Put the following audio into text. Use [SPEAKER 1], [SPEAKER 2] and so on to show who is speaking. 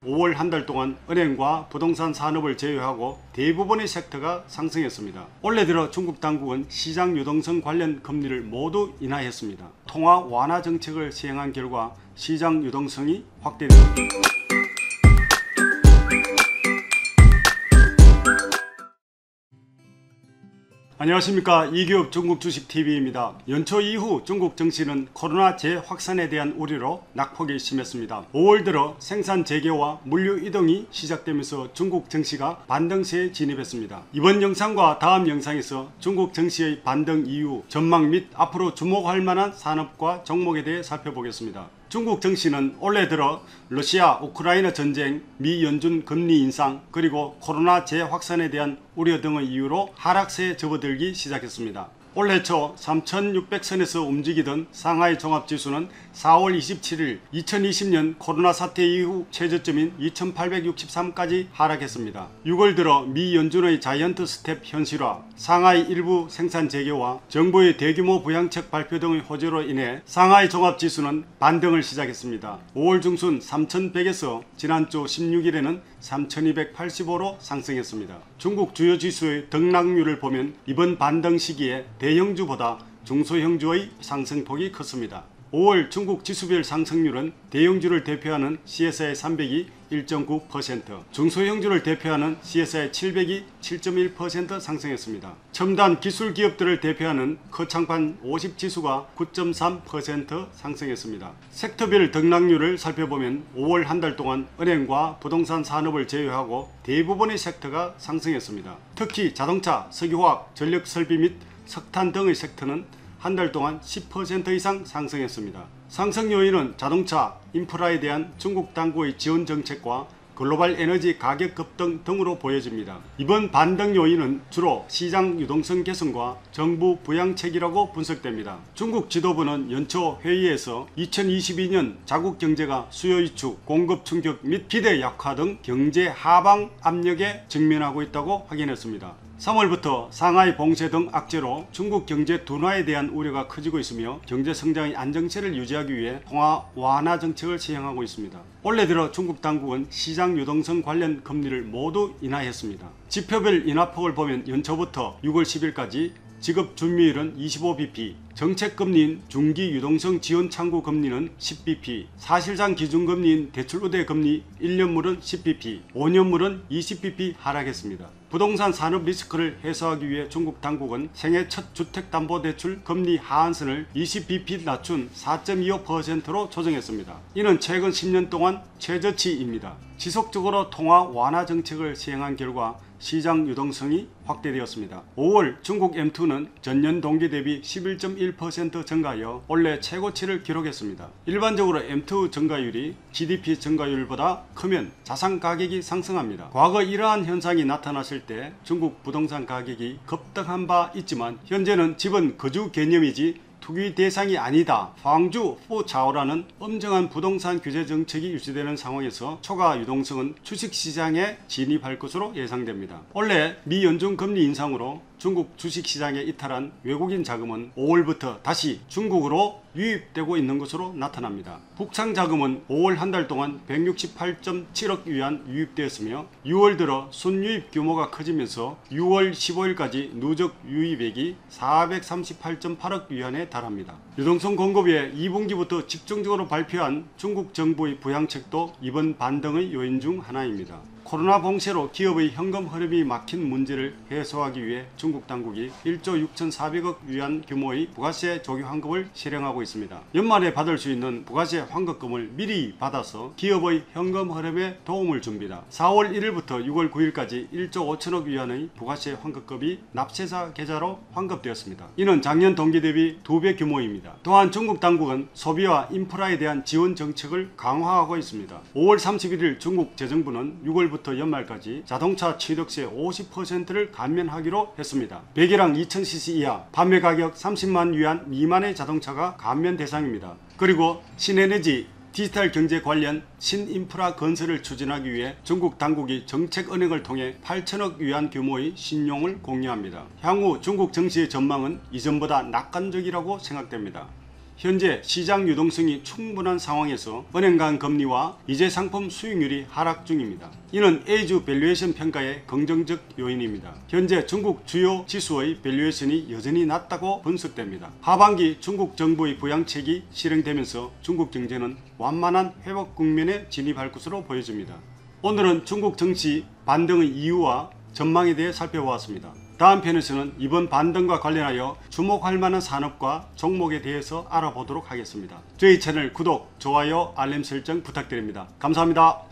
[SPEAKER 1] 5월 한 달 동안 은행과 부동산 산업을 제외하고 대부분의 섹터가 상승했습니다. 올해 들어 중국 당국은 시장 유동성 관련 금리를 모두 인하했습니다. 통화 완화 정책을 시행한 결과 시장 유동성이 확대되었습니다. 안녕하십니까, 이규업 중국 주식TV입니다. 연초 이후 중국 증시는 코로나 재확산에 대한 우려로 낙폭이 심했습니다. 5월 들어 생산 재개와 물류 이동이 시작되면서 중국 증시가 반등세에 진입했습니다. 이번 영상과 다음 영상에서 중국 증시의 반등 이유, 전망 및 앞으로 주목할 만한 산업과 종목에 대해 살펴보겠습니다. 중국 증시는 올해 들어 러시아 우크라이나 전쟁, 미 연준 금리 인상, 그리고 코로나 재확산에 대한 우려 등의 이유로 하락세에 접어들기 시작했습니다. 올해 초 3600선에서 움직이던 상하이 종합지수는 4월 27일 2020년 코로나 사태 이후 최저점인 2863까지 하락했습니다. 6월 들어 미 연준의 자이언트 스텝 현실화, 상하이 일부 생산 재개와 정부의 대규모 부양책 발표 등의 호재로 인해 상하이 종합지수는 반등을 시작했습니다. 5월 중순 3100에서 지난주 16일에는 3285로 상승했습니다. 중국 주요 지수의 등락률을 보면 이번 반등 시기에 대형주보다 중소형주의 상승폭이 컸습니다. 5월 중국 지수별 상승률은 대형주를 대표하는 CSI 300이 1.9%, 중소형주를 대표하는 CSI 700이 7.1% 상승했습니다. 첨단 기술 기업들을 대표하는 커창판 50지수가 9.3% 상승했습니다. 섹터별 등락률을 살펴보면 5월 한 달 동안 은행과 부동산 산업을 제외하고 대부분의 섹터가 상승했습니다. 특히 자동차, 석유화학, 전력설비 및 석탄 등의 섹터는 한 달 동안 10% 이상 상승했습니다. 상승 요인은 자동차, 인프라에 대한 중국 당국의 지원 정책과 글로벌 에너지 가격 급등 등으로 보여집니다. 이번 반등 요인은 주로 시장 유동성 개선과 정부 부양책이라고 분석됩니다. 중국 지도부는 연초 회의에서 2022년 자국 경제가 수요 위축, 공급 충격 및 기대 약화 등 경제 하방 압력에 직면하고 있다고 확인했습니다. 3월부터 상하이 봉쇄 등 악재로 중국 경제 둔화에 대한 우려가 커지고 있으며 경제 성장의 안정세를 유지하기 위해 통화 완화 정책을 시행하고 있습니다. 올해 들어 중국 당국은 시장 유동성 관련 금리를 모두 인하했습니다. 지표별 인하폭을 보면 연초부터 6월 10일까지 지급 준비율은 25bp, 정책금리인 중기 유동성 지원 창구 금리는 10bp, 사실상 기준금리인 대출 우대 금리 1년물은 10bp, 5년물은 20bp 하락했습니다. 부동산 산업 리스크를 해소하기 위해 중국 당국은 생애 첫 주택담보대출 금리 하한선을 20bp 낮춘 4.25%로 조정했습니다. 이는 최근 10년 동안 최저치입니다. 지속적으로 통화 완화 정책을 시행한 결과 시장 유동성이 확대되었습니다. 5월 중국 M2는 전년 동기 대비 11.1% 증가하여 올해 최고치를 기록했습니다. 일반적으로 M2 증가율이 GDP 증가율보다 크면 자산 가격이 상승합니다. 과거 이러한 현상이 나타났을 때 중국 부동산 가격이 급등한 바 있지만 현재는 집은 거주 개념이지 투기 대상이 아니다. 황주 후차오라는 엄정한 부동산 규제 정책이 유지되는 상황에서 초과 유동성은 주식시장에 진입할 것으로 예상됩니다. 원래 미 연준 금리 인상으로 중국 주식시장에 이탈한 외국인 자금은 5월부터 다시 중국으로 유입되고 있는 것으로 나타납니다. 북창 자금은 5월 한 달 동안 168.7억 위안 유입되었으며 6월 들어 순유입 규모가 커지면서 6월 15일까지 누적 유입액이 438.8억 위안에 달합니다. 유동성 공급에 2분기부터 집중적으로 발표한 중국 정부의 부양책도 이번 반등의 요인 중 하나입니다. 코로나 봉쇄로 기업의 현금 흐름이 막힌 문제를 해소하기 위해 중국 당국이 1조 6,400억 위안 규모의 부가세 조기 환급을 실행하고 있습니다. 연말에 받을 수 있는 부가세 환급금을 미리 받아서 기업의 현금 흐름에 도움을 줍니다. 4월 1일부터 6월 9일까지 1조 5천억 위안의 부가세 환급금이 납세자 계좌로 환급되었습니다. 이는 작년 동기 대비 2배 규모입니다. 또한 중국 당국은 소비와 인프라에 대한 지원 정책을 강화하고 있습니다. 5월 31일 중국 재정부는 6월부터 연말까지 자동차 취득세 50%를 감면하기로 했습니다. 배기량 2000cc 이하, 판매 가격 30만 위안 미만의 자동차가 감면 대상입니다. 그리고 신에너지, 디지털 경제 관련 신인프라 건설을 추진하기 위해 중국 당국이 정책은행을 통해 8천억 위안 규모의 신용을 공유합니다. 향후 중국 증시의 전망은 이전보다 낙관적이라고 생각됩니다. 현재 시장 유동성이 충분한 상황에서 은행 간 금리와 이재 상품 수익률이 하락 중입니다. 이는 A주 밸류에이션 평가의 긍정적 요인입니다. 현재 중국 주요 지수의 밸류에이션이 여전히 낮다고 분석됩니다. 하반기 중국 정부의 부양책이 실행되면서 중국 경제는 완만한 회복 국면에 진입할 것으로 보여집니다. 오늘은 중국 증시 반등의 이유와 전망에 대해 살펴보았습니다. 다음 편에서는 이번 반등과 관련하여 주목할 만한 산업과 종목에 대해서 알아보도록 하겠습니다. 저희 채널 구독, 좋아요, 알림 설정 부탁드립니다. 감사합니다.